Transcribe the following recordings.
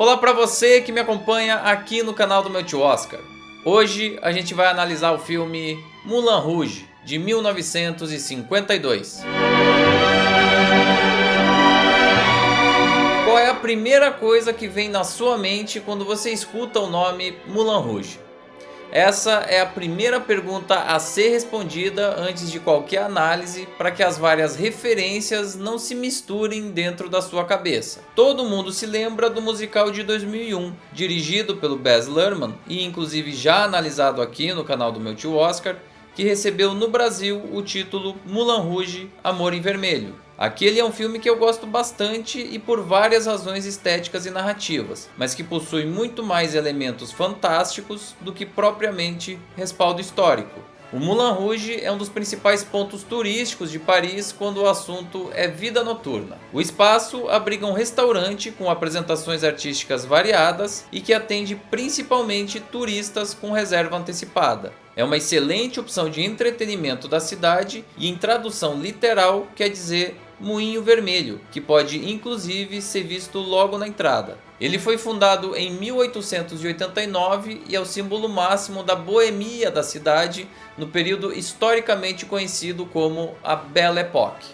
Olá para você que me acompanha aqui no canal do meu tio Oscar. Hoje a gente vai analisar o filme Moulin Rouge, de 1952. Qual é a primeira coisa que vem na sua mente quando você escuta o nome Moulin Rouge? Essa é a primeira pergunta a ser respondida antes de qualquer análise, para que as várias referências não se misturem dentro da sua cabeça. Todo mundo se lembra do musical de 2001, dirigido pelo Baz Luhrmann e inclusive já analisado aqui no canal do meu tio Oscar, que recebeu no Brasil o título Moulin Rouge, Amor em Vermelho. Aquele é um filme que eu gosto bastante e por várias razões estéticas e narrativas, mas que possui muito mais elementos fantásticos do que propriamente respaldo histórico. O Moulin Rouge é um dos principais pontos turísticos de Paris quando o assunto é vida noturna. O espaço abriga um restaurante com apresentações artísticas variadas e que atende principalmente turistas com reserva antecipada. É uma excelente opção de entretenimento da cidade e, em tradução literal, quer dizer Moinho Vermelho, que pode inclusive ser visto logo na entrada. Ele foi fundado em 1889 e é o símbolo máximo da boemia da cidade no período historicamente conhecido como a Belle Époque.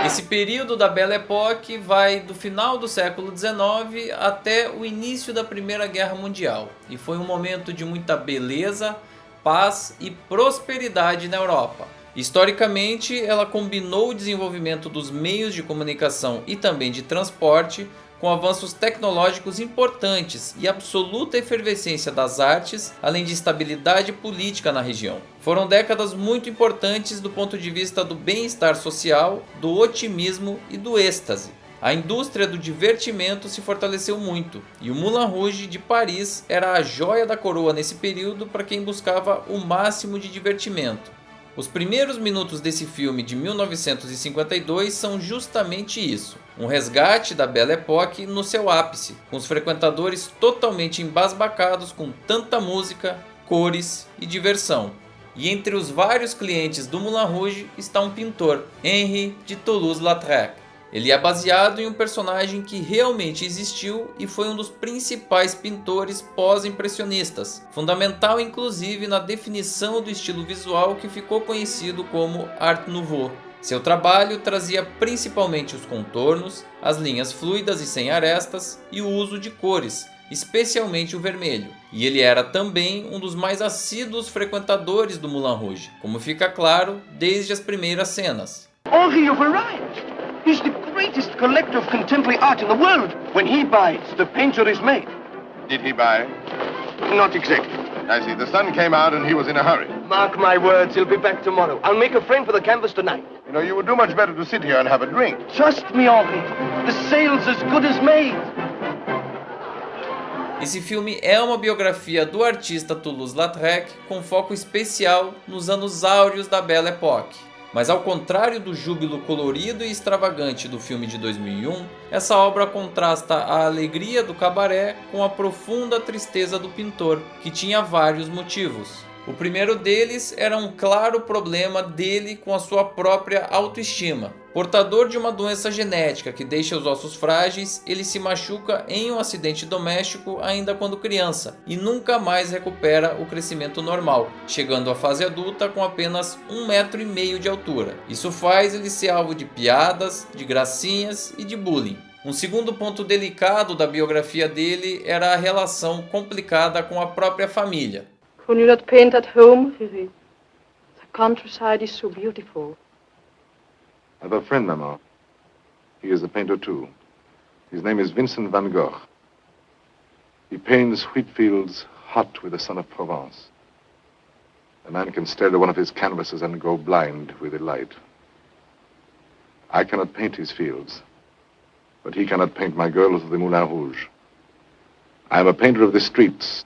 Esse período da Belle Époque vai do final do século XIX até o início da Primeira Guerra Mundial, e foi um momento de muita beleza, paz e prosperidade na Europa. Historicamente, ela combinou o desenvolvimento dos meios de comunicação e também de transporte com avanços tecnológicos importantes e absoluta efervescência das artes, além de estabilidade política na região. Foram décadas muito importantes do ponto de vista do bem-estar social, do otimismo e do êxtase. A indústria do divertimento se fortaleceu muito, e o Moulin Rouge de Paris era a joia da coroa nesse período para quem buscava o máximo de divertimento. Os primeiros minutos desse filme de 1952 são justamente isso, um resgate da Belle Époque no seu ápice, com os frequentadores totalmente embasbacados com tanta música, cores e diversão. E entre os vários clientes do Moulin Rouge está um pintor, Henri de Toulouse-Lautrec. Ele é baseado em um personagem que realmente existiu e foi um dos principais pintores pós-impressionistas, fundamental inclusive na definição do estilo visual que ficou conhecido como Art Nouveau. Seu trabalho trazia principalmente os contornos, as linhas fluidas e sem arestas e o uso de cores, especialmente o vermelho. E ele era também um dos mais assíduos frequentadores do Moulin Rouge, como fica claro desde as primeiras cenas. Henri, you've arrived! He's the greatest collector of contemporary art in the world. When he buys, the painter is made. Did he buy? Not exactly. I see. The sun came out and he was in a hurry. Mark my words, he'll be back tomorrow. I'll make a frame for the canvas tonight. You know, you would do much better to sit here and have a drink. Trust me, Henri. The sale's as good as made. Esse filme é uma biografia do artista Toulouse-Lautrec com foco especial nos anos áureos da Belle Époque. Mas ao contrário do júbilo colorido e extravagante do filme de 2001, essa obra contrasta a alegria do cabaré com a profunda tristeza do pintor, que tinha vários motivos. O primeiro deles era um claro problema dele com a sua própria autoestima. Portador de uma doença genética que deixa os ossos frágeis, ele se machuca em um acidente doméstico ainda quando criança e nunca mais recupera o crescimento normal, chegando à fase adulta com apenas 1,5 metro de altura. Isso faz ele ser alvo de piadas, de gracinhas e de bullying. Um segundo ponto delicado da biografia dele era a relação complicada com a própria família. Can you not paint at home, Philippe? The countryside is so beautiful. I have a friend, Maman. He is a painter too. His name is Vincent van Gogh. He paints wheat fields hot with the sun of Provence. A man can stare at one of his canvases and go blind with delight. I cannot paint his fields, but he cannot paint my girls of the Moulin Rouge. I am a painter of the streets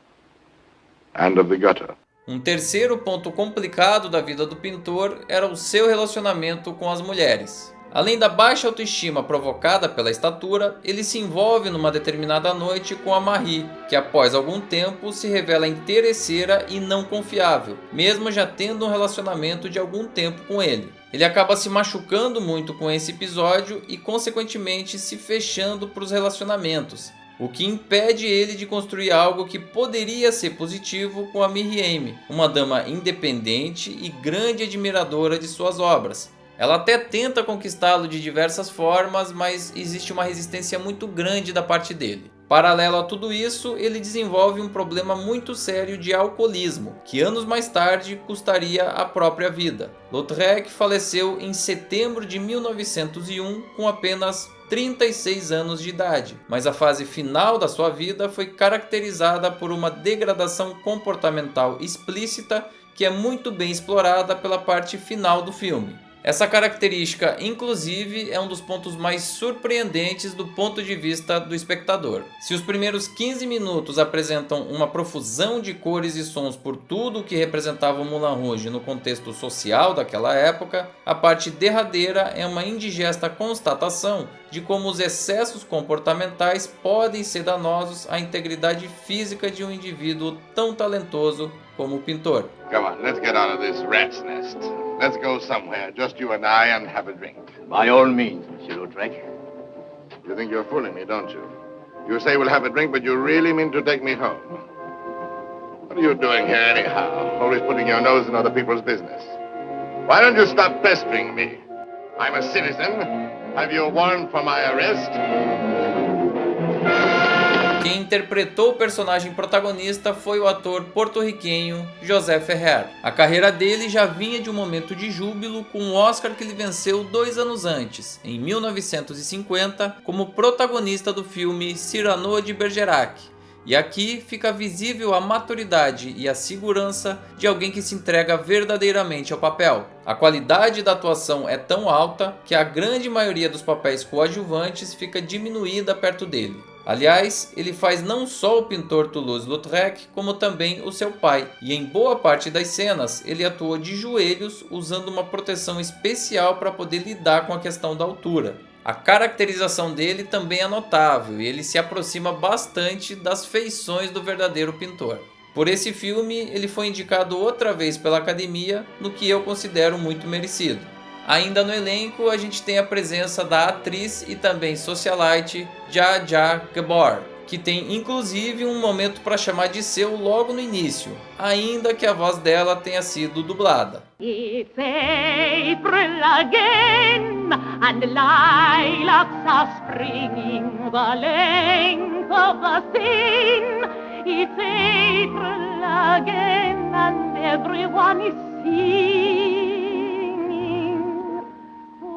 and of the gutter. Um terceiro ponto complicado da vida do pintor era o seu relacionamento com as mulheres. Além da baixa autoestima provocada pela estatura, ele se envolve numa determinada noite com a Marie, que após algum tempo se revela interesseira e não confiável, mesmo já tendo um relacionamento de algum tempo com ele. Ele acaba se machucando muito com esse episódio e consequentemente se fechando para os relacionamentos, o que impede ele de construir algo que poderia ser positivo com a Miriam, uma dama independente e grande admiradora de suas obras. Ela até tenta conquistá-lo de diversas formas, mas existe uma resistência muito grande da parte dele. Paralelo a tudo isso, ele desenvolve um problema muito sério de alcoolismo, que anos mais tarde custaria a própria vida. Lautrec faleceu em setembro de 1901 com apenas 36 anos de idade, mas a fase final da sua vida foi caracterizada por uma degradação comportamental explícita que é muito bem explorada pela parte final do filme. Essa característica, inclusive, é um dos pontos mais surpreendentes do ponto de vista do espectador. Se os primeiros 15 minutos apresentam uma profusão de cores e sons por tudo o que representava o Moulin Rouge no contexto social daquela época, a parte derradeira é uma indigesta constatação de como os excessos comportamentais podem ser danosos à integridade física de um indivíduo tão talentoso como o pintor. Come on, let's get out of this rat's nest. Let's go somewhere, just you and I, and have a drink. By all means, Monsieur Lautrec. You think you're fooling me, don't you? You say we'll have a drink, but you really mean to take me home. What are you doing here anyhow? Always putting your nose in other people's business. Why don't you stop pestering me? I'm a citizen. Have you a warrant for my arrest? Quem interpretou o personagem protagonista foi o ator porto-riquenho José Ferrer. A carreira dele já vinha de um momento de júbilo com o Oscar que ele venceu 2 anos antes, em 1950, como protagonista do filme Cyrano de Bergerac. E aqui fica visível a maturidade e a segurança de alguém que se entrega verdadeiramente ao papel. A qualidade da atuação é tão alta que a grande maioria dos papéis coadjuvantes fica diminuída perto dele. Aliás, ele faz não só o pintor Toulouse-Lautrec, como também o seu pai, e em boa parte das cenas ele atuou de joelhos usando uma proteção especial para poder lidar com a questão da altura. A caracterização dele também é notável e ele se aproxima bastante das feições do verdadeiro pintor. Por esse filme, ele foi indicado outra vez pela Academia, no que eu considero muito merecido. Ainda no elenco, a gente tem a presença da atriz e também socialite Zsa Zsa Gabor, que tem inclusive um momento para chamar de seu logo no início, ainda que a voz dela tenha sido dublada. It's April again, and lilacs are springing the length of the Seine. It's April again, and everyone is singing.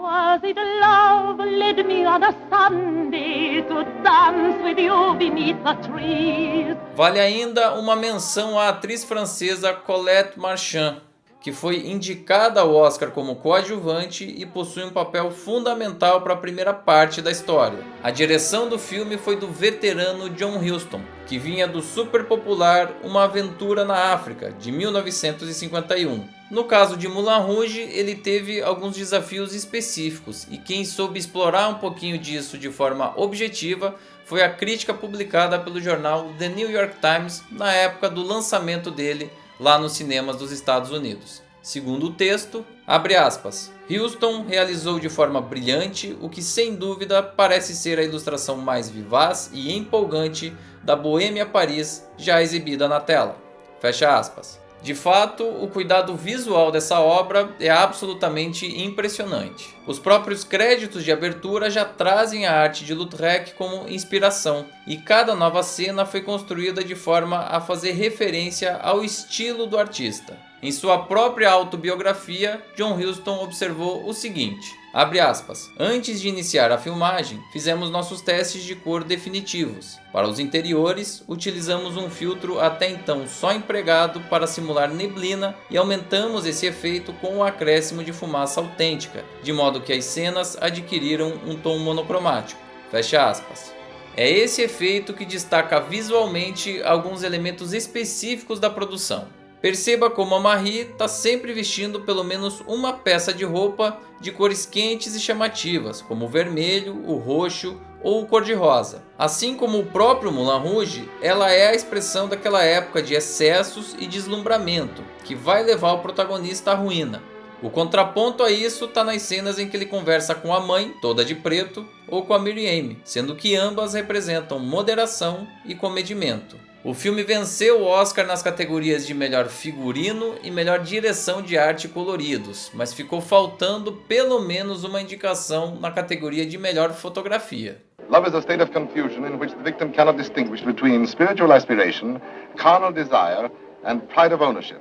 Was it love led me on a Sunday to dance with you beneath the trees? Vale ainda uma menção à atriz francesa Colette Marchand, que foi indicada ao Oscar como coadjuvante e possui um papel fundamental para a primeira parte da história. A direção do filme foi do veterano John Huston, que vinha do super popular Uma Aventura na África, de 1951. No caso de Moulin Rouge, ele teve alguns desafios específicos, e quem soube explorar um pouquinho disso de forma objetiva foi a crítica publicada pelo jornal The New York Times na época do lançamento dele lá nos cinemas dos Estados Unidos. Segundo o texto, abre aspas, Huston realizou de forma brilhante o que sem dúvida parece ser a ilustração mais vivaz e empolgante da Boêmia Paris já exibida na tela. Fecha aspas. De fato, o cuidado visual dessa obra é absolutamente impressionante. Os próprios créditos de abertura já trazem a arte de Lautrec como inspiração, e cada nova cena foi construída de forma a fazer referência ao estilo do artista. Em sua própria autobiografia, John Huston observou o seguinte, abre aspas, antes de iniciar a filmagem, fizemos nossos testes de cor definitivos. Para os interiores, utilizamos um filtro até então só empregado para simular neblina e aumentamos esse efeito com o acréscimo de fumaça autêntica, de modo que as cenas adquiriram um tom monocromático. Fecha aspas. É esse efeito que destaca visualmente alguns elementos específicos da produção. Perceba como a Marie está sempre vestindo pelo menos uma peça de roupa de cores quentes e chamativas, como o vermelho, o roxo ou o cor-de-rosa. Assim como o próprio Moulin Rouge, ela é a expressão daquela época de excessos e deslumbramento, que vai levar o protagonista à ruína. O contraponto a isso está nas cenas em que ele conversa com a mãe, toda de preto, ou com a Miriam, sendo que ambas representam moderação e comedimento. O filme venceu o Oscar nas categorias de melhor figurino e melhor direção de arte e coloridos, mas ficou faltando pelo menos uma indicação na categoria de melhor fotografia. Love is a state of confusion in which the victim cannot distinguish between spiritual aspiration, carnal desire, and pride of ownership.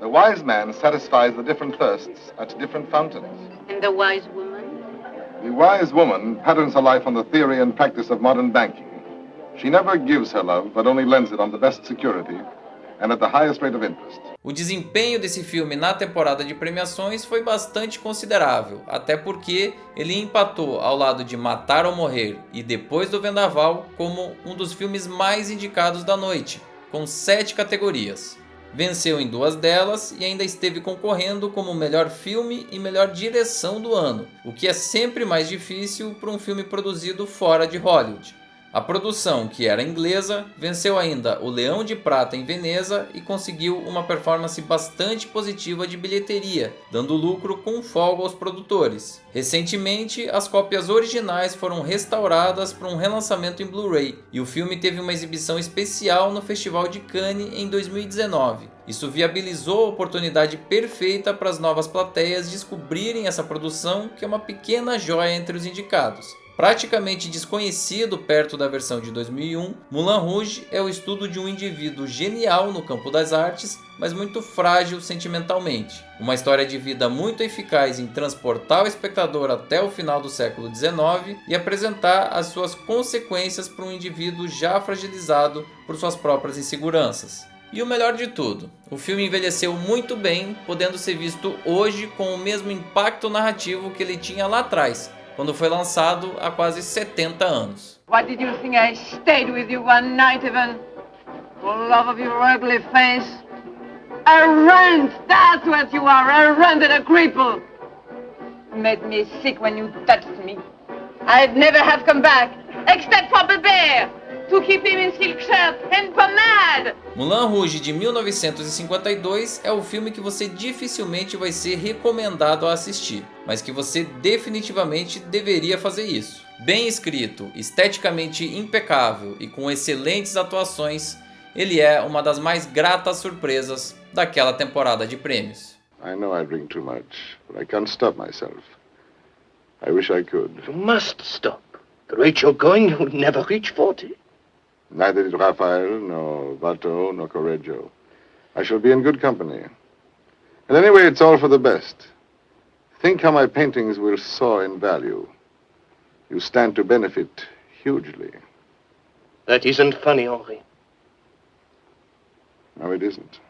The wise man satisfies the different thirsts at different fountains. And the wise woman? The wise woman patterns her life on the theory and practice of modern banking. She never gives her love, but only lends it on the best security and at the highest rate of interest. O desempenho desse filme na temporada de premiações foi bastante considerável, até porque ele empatou ao lado de Matar ou Morrer e Depois do Vendaval como um dos filmes mais indicados da noite, com 7 categorias. Venceu em 2 delas e ainda esteve concorrendo como melhor filme e melhor direção do ano, o que é sempre mais difícil para um filme produzido fora de Hollywood. A produção, que era inglesa, venceu ainda o Leão de Prata em Veneza e conseguiu uma performance bastante positiva de bilheteria, dando lucro com folga aos produtores. Recentemente, as cópias originais foram restauradas para um relançamento em Blu-ray e o filme teve uma exibição especial no Festival de Cannes em 2019. Isso viabilizou a oportunidade perfeita para as novas plateias descobrirem essa produção, que é uma pequena joia entre os indicados. Praticamente desconhecido perto da versão de 2001, Moulin Rouge é o estudo de um indivíduo genial no campo das artes, mas muito frágil sentimentalmente. Uma história de vida muito eficaz em transportar o espectador até o final do século XIX e apresentar as suas consequências para um indivíduo já fragilizado por suas próprias inseguranças. E o melhor de tudo, o filme envelheceu muito bem, podendo ser visto hoje com o mesmo impacto narrativo que ele tinha lá atrás, quando foi lançado há quase 70 anos. Why did you think I stayed with you one night even? For love of your ugly face? A runt, that's what you are, a runt and a cripple. You made me sick when you touched me. I'd never have come back, except for Bébert, to keep him in silk shirt and pomade. Moulin Rouge de 1952 é o filme que você dificilmente vai ser recomendado a assistir, mas que você definitivamente deveria fazer isso. Bem escrito, esteticamente impecável e com excelentes atuações, ele é uma das mais gratas surpresas daquela temporada de prêmios. I know I drink too much, but I can't stop myself. I wish I could. You must stop. The rate you're going, you'll never reach 40. Neither did Raphael, nor Watteau, nor Correggio. I shall be in good company. And anyway, it's all for the best. Think how my paintings will soar in value. You stand to benefit hugely. That isn't funny, Henri. No, it isn't.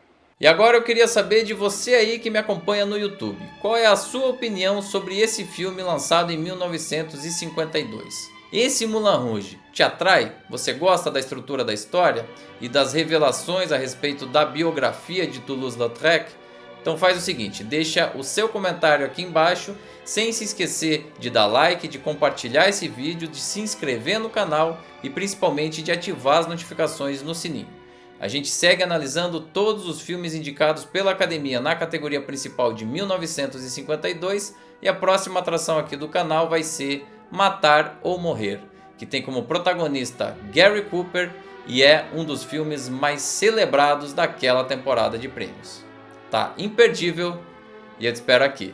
E agora eu queria saber de você aí que me acompanha no YouTube. Qual é a sua opinião sobre esse filme lançado em 1952? Esse Moulin Rouge te atrai? Você gosta da estrutura da história e das revelações a respeito da biografia de Toulouse-Lautrec? Então faz o seguinte, deixa o seu comentário aqui embaixo, sem se esquecer de dar like, de compartilhar esse vídeo, de se inscrever no canal e principalmente de ativar as notificações no sininho. A gente segue analisando todos os filmes indicados pela Academia na categoria principal de 1952 e a próxima atração aqui do canal vai ser Matar ou Morrer, que tem como protagonista Gary Cooper e é um dos filmes mais celebrados daquela temporada de prêmios. Tá imperdível e eu te espero aqui.